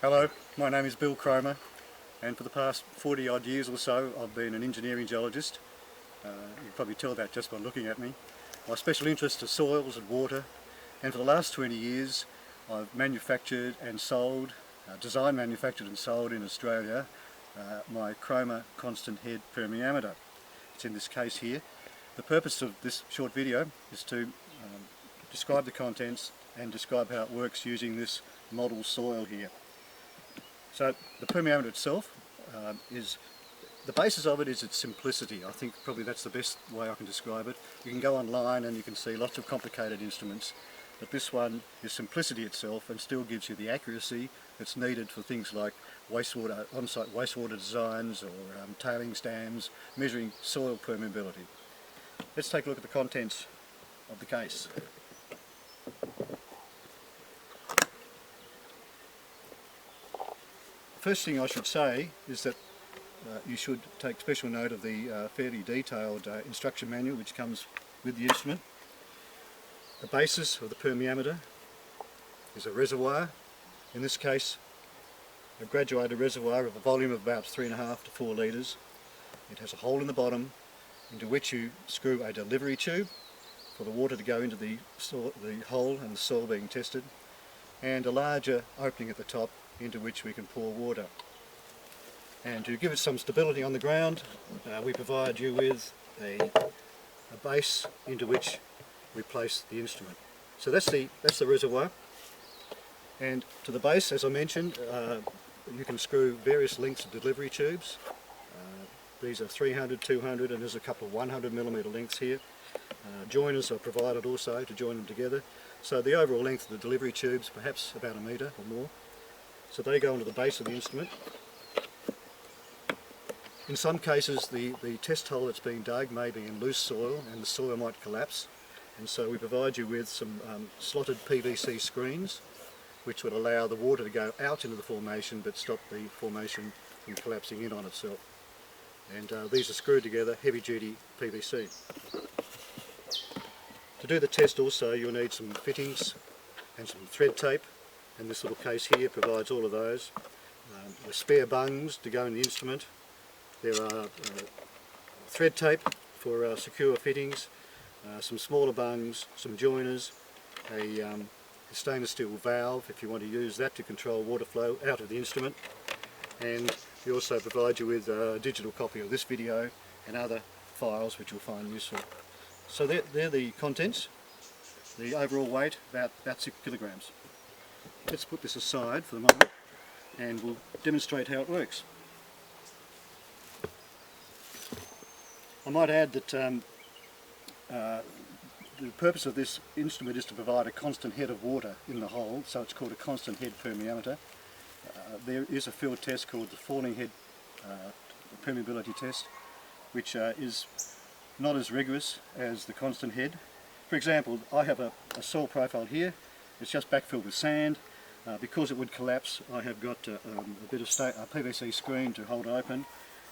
Hello, my name is Bill Cromer, and for the past 40 odd years or so I've been an engineering geologist. You can probably tell that just by looking at me. My special interest is soils and water, and for the last 20 years I've manufactured and sold, designed, manufactured and sold in Australia my Cromer constant head permeameter. It's in this case here. The purpose of this short video is to describe the contents and describe how it works using this model soil here. So the permeameter itself the basis of it is its simplicity. I think probably that's the best way I can describe it. You can go online and you can see lots of complicated instruments, but this one is simplicity itself and still gives you the accuracy that's needed for things like wastewater, on-site wastewater designs or tailings dams, measuring soil permeability. Let's take a look at the contents of the case. First thing I should say is that you should take special note of the fairly detailed instruction manual which comes with the instrument. The basis of the permeameter is a reservoir, in this case a graduated reservoir of a volume of about 3.5 to 4 litres. It has a hole in the bottom into which you screw a delivery tube for the water to go into the hole and the soil being tested, and a larger opening at the top into which we can pour water. And to give it some stability on the ground, we provide you with a base into which we place the instrument. So that's the reservoir, and to the base, as I mentioned, you can screw various lengths of delivery tubes. These are 300, 200, and there's a couple of 100mm lengths here. Joiners are provided also to join them together. So the overall length of the delivery tubes, perhaps about 1 metre or more. So they go into the base of the instrument. In some cases the test hole that's being dug may be in loose soil and the soil might collapse, and so we provide you with some slotted PVC screens which would allow the water to go out into the formation but stop the formation from collapsing in on itself. And these are screwed together, heavy duty PVC. To do the test also you'll need some fittings and some thread tape, and this little case here provides all of those. The spare bungs to go in the instrument. There are thread tape for secure fittings, some smaller bungs, some joiners, a stainless steel valve if you want to use that to control water flow out of the instrument, and we also provide you with a digital copy of this video and other files which you'll find useful. So they're the contents. The overall weight about 6 kilograms. Let's put this aside for the moment and we'll demonstrate how it works. I might add that the purpose of this instrument is to provide a constant head of water in the hole, so it's called a constant head permeameter. There is a field test called the falling head permeability test, which is not as rigorous as the constant head. For example, I have a soil profile here. It's just backfilled with sand. Because it would collapse, I have got a bit of PVC screen to hold open,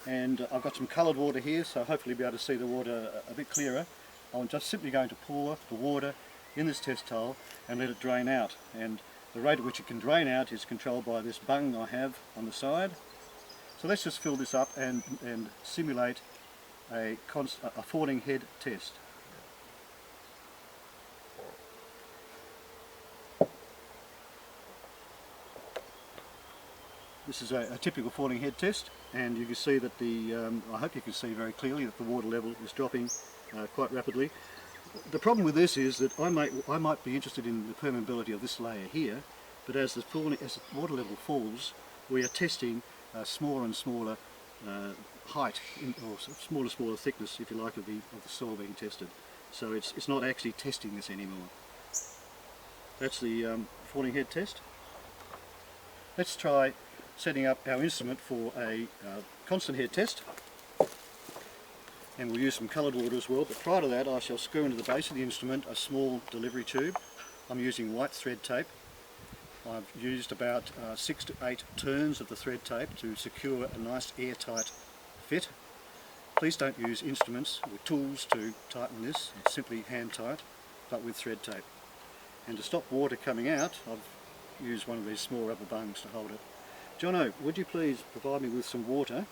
and I've got some coloured water here, so hopefully be able to see the water a bit clearer. I'm just simply going to pour the water in this test hole and let it drain out, and the rate at which it can drain out is controlled by this bung I have on the side. So let's just fill this up and simulate a falling head test. This is a typical falling head test, and you can see that I hope you can see very clearly that the water level is dropping quite rapidly. The problem with this is that I might be interested in the permeability of this layer here, but as the water level falls, we are testing smaller and smaller height, or smaller and smaller thickness, if you like, of the soil being tested. So it's not actually testing this anymore. That's the falling head test. Let's try setting up our instrument for a constant head test, and we'll use some coloured water as well, but prior to that I shall screw into the base of the instrument a small delivery tube. I'm using white thread tape. I've used about 6 to 8 turns of the thread tape to secure a nice airtight fit. Please don't use instruments or tools to tighten this, it's simply hand tight, but with thread tape. And to stop water coming out, I've used one of these small rubber bungs to hold it. Jono, would you please provide me with some water?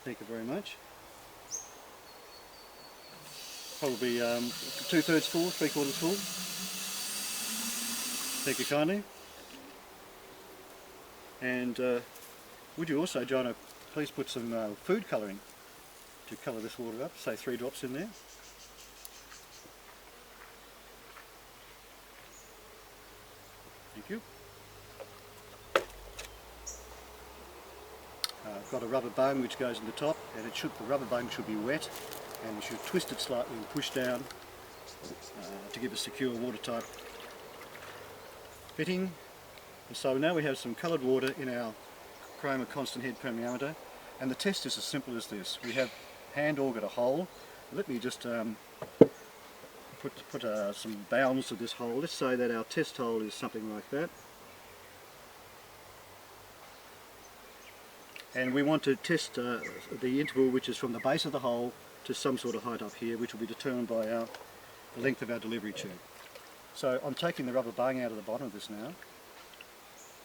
Thank you very much. Probably 2/3 full, 3/4 full. Thank you kindly. And would you also, Jono, please put some food colouring to colour this water up, say 3 drops in there. Thank you. I've got a rubber bone which goes in the top, and the rubber bone should be wet, and you should twist it slightly and push down to give a secure watertight fitting. And so now we have some coloured water in our Cromer constant head permeameter, and the test is as simple as this. We have hand augered a hole. Let me just put some bounds to this hole. Let's say that our test hole is something like that. And we want to test the interval which is from the base of the hole to some sort of height up here, which will be determined by the length of our delivery tube. So I'm taking the rubber bung out of the bottom of this now.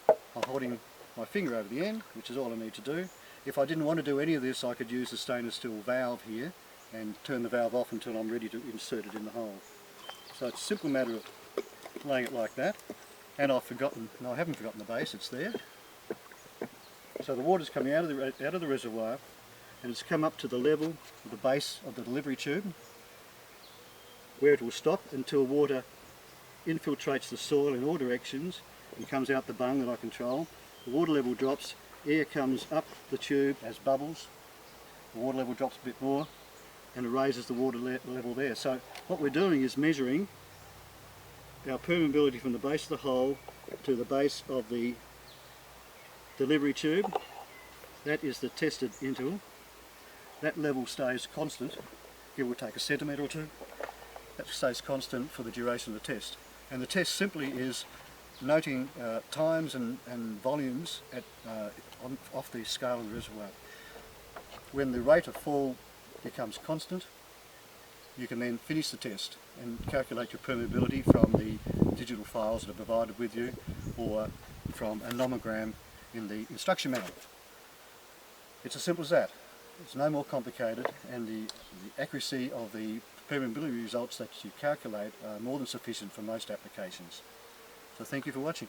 I'm holding my finger over the end, which is all I need to do. If I didn't want to do any of this, I could use the stainless steel valve here and turn the valve off until I'm ready to insert it in the hole. So it's a simple matter of laying it like that. And I haven't forgotten the base, it's there. So the water's coming out of the reservoir, and it's come up to the level of the base of the delivery tube, where it will stop until water infiltrates the soil in all directions and comes out the bung that I control. The water level drops, air comes up the tube as bubbles, the water level drops a bit more, and it raises the water level there. So what we're doing is measuring our permeability from the base of the hole to the base of the delivery tube. That is the tested interval. That level stays constant, give or take a centimetre or two. That stays constant for the duration of the test. And the test simply is noting times and volumes off the scale of the reservoir. When the rate of fall becomes constant, you can then finish the test and calculate your permeability from the digital files that are provided with you, or from a nomogram in the instruction manual. It's as simple as that. It's no more complicated, and the accuracy of the permeability results that you calculate are more than sufficient for most applications. So thank you for watching.